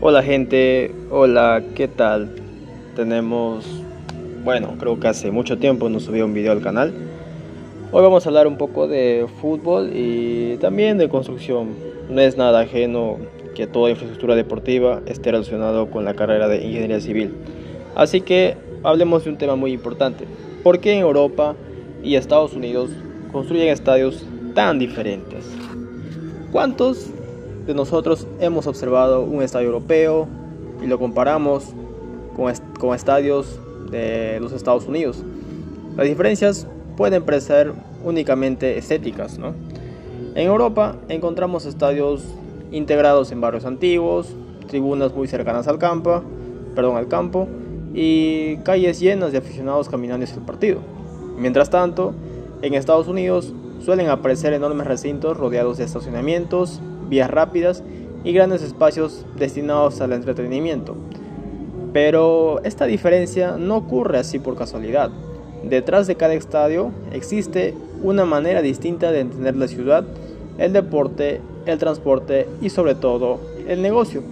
Hola gente, hola, ¿qué tal? Tenemos, creo que hace mucho tiempo no subí un video al canal. Hoy vamos a hablar un poco de fútbol y también de construcción. No es nada ajeno que toda infraestructura deportiva esté relacionado con la carrera de ingeniería civil. Así que hablemos de un tema muy importante. ¿Por qué en Europa y Estados Unidos construyen estadios tan diferentes? ¿Cuántos de nosotros hemos observado un estadio europeo y lo comparamos con estadios de los Estados Unidos? Las diferencias pueden parecer únicamente estéticas, ¿no? En Europa encontramos estadios integrados en barrios antiguos, tribunas muy cercanas al campo y calles llenas de aficionados caminando hacia el partido. Mientras tanto, en Estados Unidos suelen aparecer enormes recintos rodeados de estacionamientos, vías rápidas y grandes espacios destinados al entretenimiento. Pero esta diferencia no ocurre así por casualidad. Detrás de cada estadio existe una manera distinta de entender la ciudad, el deporte, el transporte y sobre todo el negocio.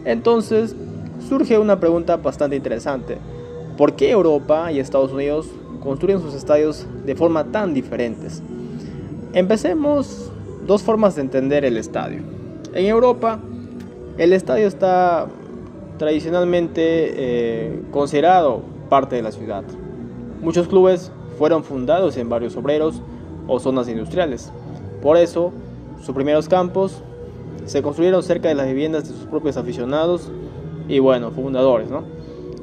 Entonces surge una pregunta bastante interesante. ¿Por qué Europa y Estados Unidos construyen sus estadios de forma tan diferentes? Empecemos dos formas de entender el estadio. En Europa, el estadio está tradicionalmente considerado parte de la ciudad. Muchos clubes fueron fundados en barrios obreros o zonas industriales. Por eso, sus primeros campos se construyeron cerca de las viviendas de sus propios aficionados y fundadores, ¿no?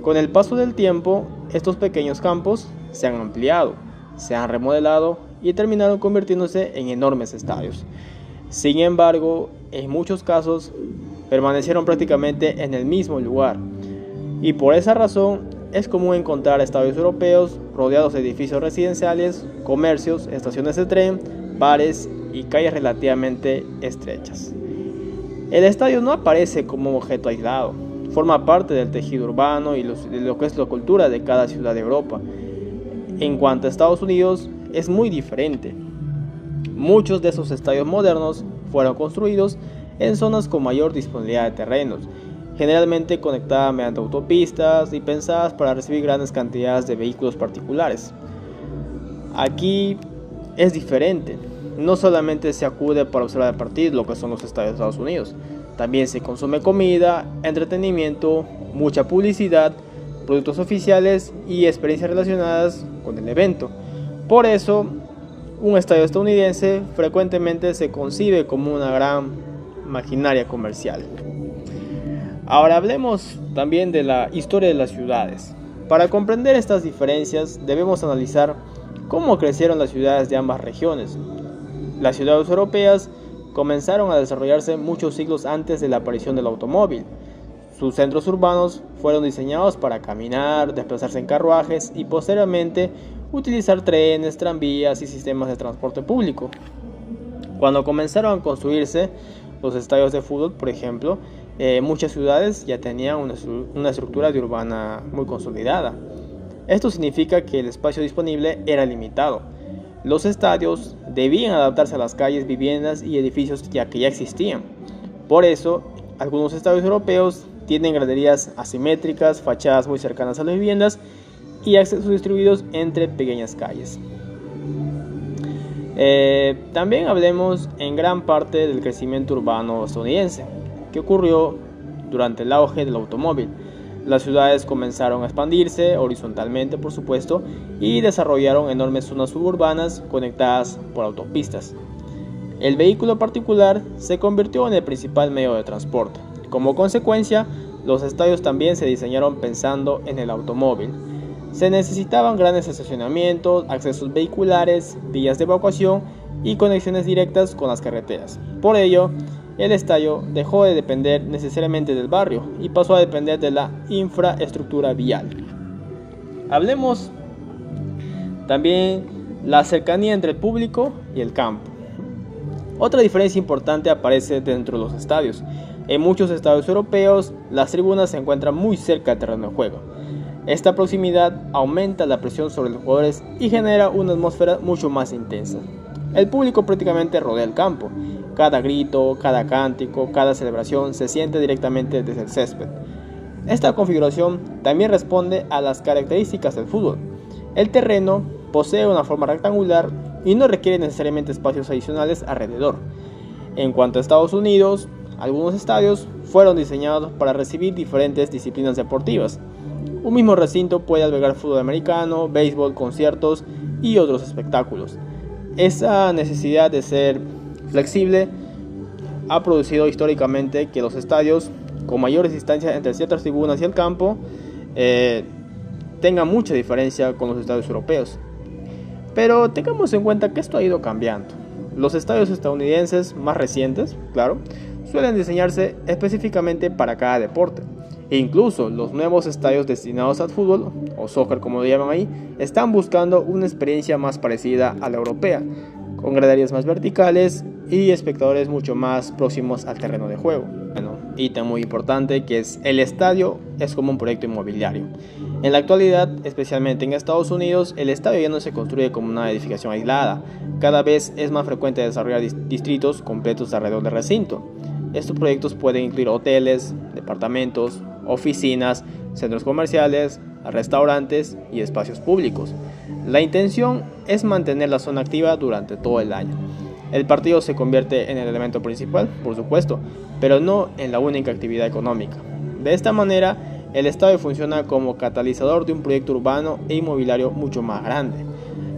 Con el paso del tiempo, estos pequeños campos se han ampliado, se han remodelado y terminaron convirtiéndose en enormes estadios. Sin embargo, en muchos casos permanecieron prácticamente en el mismo lugar, y por esa razón es común encontrar estadios europeos rodeados de edificios residenciales, comercios, estaciones de tren, bares y calles relativamente estrechas. El estadio no aparece como un objeto aislado, forma parte del tejido urbano y de lo que es la cultura de cada ciudad de Europa. En cuanto a Estados Unidos, es muy diferente. Muchos de esos estadios modernos fueron construidos en zonas con mayor disponibilidad de terrenos, generalmente conectadas mediante autopistas y pensadas para recibir grandes cantidades de vehículos particulares. Aquí es diferente. No solamente se acude para observar el partido, lo que son los estadios de Estados Unidos. También se consume comida, entretenimiento, mucha publicidad, productos oficiales y experiencias relacionadas con el evento. Por eso, un estadio estadounidense frecuentemente se concibe como una gran maquinaria comercial. Ahora hablemos también de la historia de las ciudades. Para comprender estas diferencias debemos analizar cómo crecieron las ciudades de ambas regiones. Las ciudades europeas comenzaron a desarrollarse muchos siglos antes de la aparición del automóvil. Sus centros urbanos fueron diseñados para caminar, desplazarse en carruajes y posteriormente utilizar trenes, tranvías y sistemas de transporte público. Cuando comenzaron a construirse los estadios de fútbol, por ejemplo, muchas ciudades ya tenían una estructura de urbana muy consolidada. Esto significa que el espacio disponible era limitado. Los estadios debían adaptarse a las calles, viviendas y edificios que ya existían. Por eso, algunos estadios europeos tienen graderías asimétricas, fachadas muy cercanas a las viviendas y accesos distribuidos entre pequeñas calles. También hablemos en gran parte del crecimiento urbano estadounidense, que ocurrió durante el auge del automóvil. Las ciudades comenzaron a expandirse horizontalmente, por supuesto, y desarrollaron enormes zonas suburbanas conectadas por autopistas. El vehículo particular se convirtió en el principal medio de transporte. Como consecuencia, los estadios también se diseñaron pensando en el automóvil. Se necesitaban grandes estacionamientos, accesos vehiculares, vías de evacuación y conexiones directas con las carreteras. Por ello, el estadio dejó de depender necesariamente del barrio y pasó a depender de la infraestructura vial. Hablemos también de la cercanía entre el público y el campo. Otra diferencia importante aparece dentro de los estadios. En muchos estadios europeos, las tribunas se encuentran muy cerca del terreno de juego. Esta proximidad aumenta la presión sobre los jugadores y genera una atmósfera mucho más intensa. El público prácticamente rodea el campo Cada grito, cada cántico, cada celebración se siente directamente desde el césped. Esta configuración también responde a las características del fútbol. El terreno posee una forma rectangular y no requiere necesariamente espacios adicionales alrededor. En cuanto a Estados Unidos, algunos estadios fueron diseñados para recibir diferentes disciplinas deportivas. Un mismo recinto puede albergar fútbol americano, béisbol, conciertos y otros espectáculos. Esa necesidad de ser flexible ha producido históricamente que los estadios con mayores distancias entre ciertas tribunas y el campo tengan mucha diferencia con los estadios europeos. Pero tengamos en cuenta que esto ha ido cambiando. Los estadios estadounidenses más recientes, claro, suelen diseñarse específicamente para cada deporte. E incluso los nuevos estadios destinados al fútbol, o soccer como lo llaman ahí, están buscando una experiencia más parecida a la europea, con graderías más verticales y espectadores mucho más próximos al terreno de juego. Bueno, ítem muy importante que es el estadio es como un proyecto inmobiliario. En la actualidad, especialmente en Estados Unidos, el estadio ya no se construye como una edificación aislada. Cada vez es más frecuente desarrollar distritos completos alrededor del recinto. Estos proyectos pueden incluir hoteles, departamentos, oficinas, centros comerciales, restaurantes y espacios públicos. La intención es mantener la zona activa durante todo el año. El partido se convierte en el elemento principal, por supuesto, pero no en la única actividad económica. De esta manera, el estadio funciona como catalizador de un proyecto urbano e inmobiliario mucho más grande.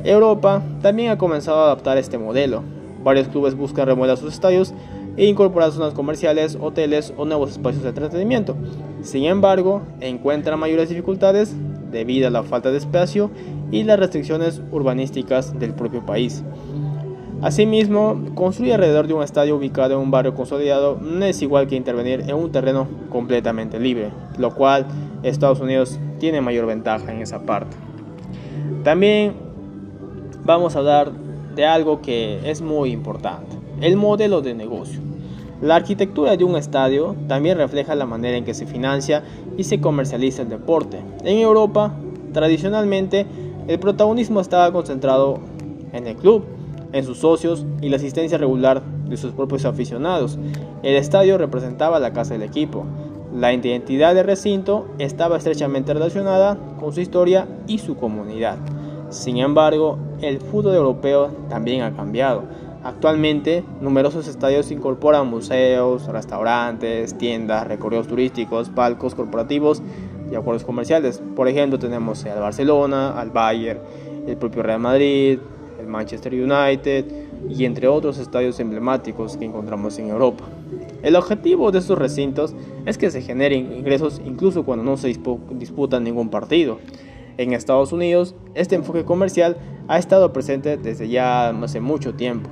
Europa también ha comenzado a adaptar este modelo. Varios clubes buscan remodelar sus estadios e incorporar zonas comerciales, hoteles o nuevos espacios de entretenimiento. Sin embargo, encuentran mayores dificultades debido a la falta de espacio y las restricciones urbanísticas del propio país. Asimismo, construir alrededor de un estadio ubicado en un barrio consolidado no es igual que intervenir en un terreno completamente libre, lo cual Estados Unidos tiene mayor ventaja en esa parte. También vamos a hablar de algo que es muy importante, el modelo de negocio. La arquitectura de un estadio también refleja la manera en que se financia y se comercializa el deporte. En Europa, tradicionalmente, el protagonismo estaba concentrado en el club, en sus socios y la asistencia regular de sus propios aficionados. El estadio representaba la casa del equipo. La identidad del recinto estaba estrechamente relacionada con su historia y su comunidad. Sin embargo, el fútbol europeo también ha cambiado. Actualmente, numerosos estadios incorporan museos, restaurantes, tiendas, recorridos turísticos, palcos corporativos y acuerdos comerciales. Por ejemplo, tenemos al Barcelona, al Bayern, el propio Real Madrid, el Manchester United y entre otros estadios emblemáticos que encontramos en Europa. El objetivo de estos recintos es que se generen ingresos incluso cuando no se disputa ningún partido. En Estados Unidos, este enfoque comercial ha estado presente desde ya hace mucho tiempo.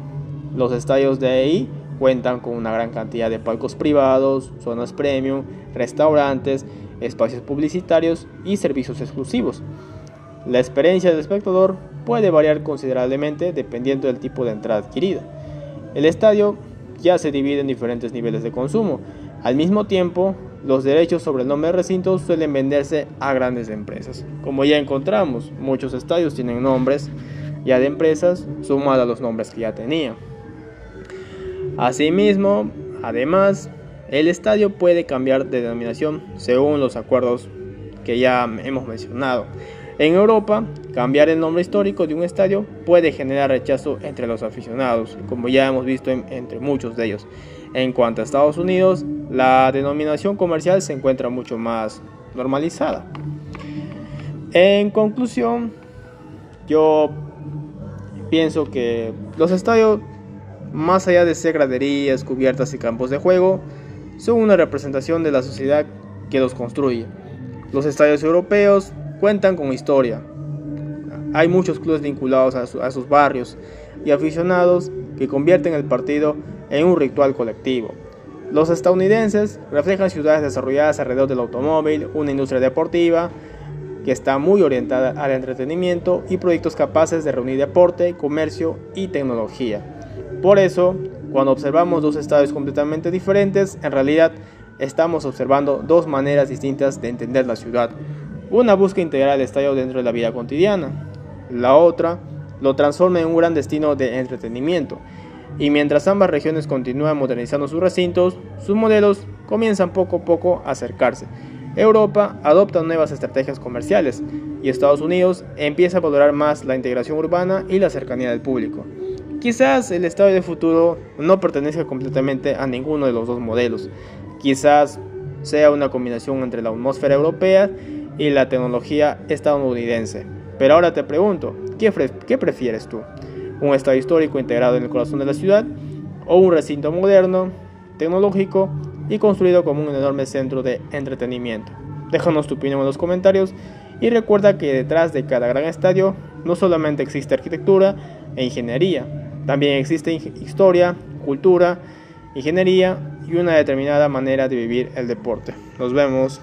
Los estadios de ahí cuentan con una gran cantidad de palcos privados, zonas premium, restaurantes, espacios publicitarios y servicios exclusivos. La experiencia del espectador puede variar considerablemente dependiendo del tipo de entrada adquirida. El estadio ya se divide en diferentes niveles de consumo. Al mismo tiempo, los derechos sobre el nombre de recinto suelen venderse a grandes empresas. Como ya encontramos, muchos estadios tienen nombres ya de empresas sumados a los nombres que ya tenían. Asimismo, además, el estadio puede cambiar de denominación según los acuerdos que ya hemos mencionado. En Europa, cambiar el nombre histórico de un estadio puede generar rechazo entre los aficionados, como ya hemos visto entre muchos de ellos. En cuanto a Estados Unidos, la denominación comercial se encuentra mucho más normalizada. En conclusión, yo pienso que los estadios, más allá de ser graderías, cubiertas y campos de juego, son una representación de la sociedad que los construye. Los estadios europeos cuentan con historia. Hay muchos clubes vinculados a sus barrios y aficionados que convierten el partido en un ritual colectivo. Los estadounidenses reflejan ciudades desarrolladas alrededor del automóvil, una industria deportiva que está muy orientada al entretenimiento y proyectos capaces de reunir deporte, comercio y tecnología. Por eso, cuando observamos dos estadios completamente diferentes, en realidad estamos observando dos maneras distintas de entender la ciudad. Una busca integrar el estadio dentro de la vida cotidiana, la otra lo transforma en un gran destino de entretenimiento. Y mientras ambas regiones continúan modernizando sus recintos, sus modelos comienzan poco a poco a acercarse. Europa adopta nuevas estrategias comerciales y Estados Unidos empieza a valorar más la integración urbana y la cercanía del público. Quizás el estadio del futuro no pertenezca completamente a ninguno de los dos modelos. Quizás sea una combinación entre la atmósfera europea y la tecnología estadounidense. Pero ahora te pregunto, ¿qué prefieres tú? ¿Un estadio histórico integrado en el corazón de la ciudad o un recinto moderno, tecnológico y construido como un enorme centro de entretenimiento? Déjanos tu opinión en los comentarios y recuerda que detrás de cada gran estadio no solamente existe arquitectura e ingeniería, también existe historia, cultura, ingeniería y una determinada manera de vivir el deporte. Nos vemos.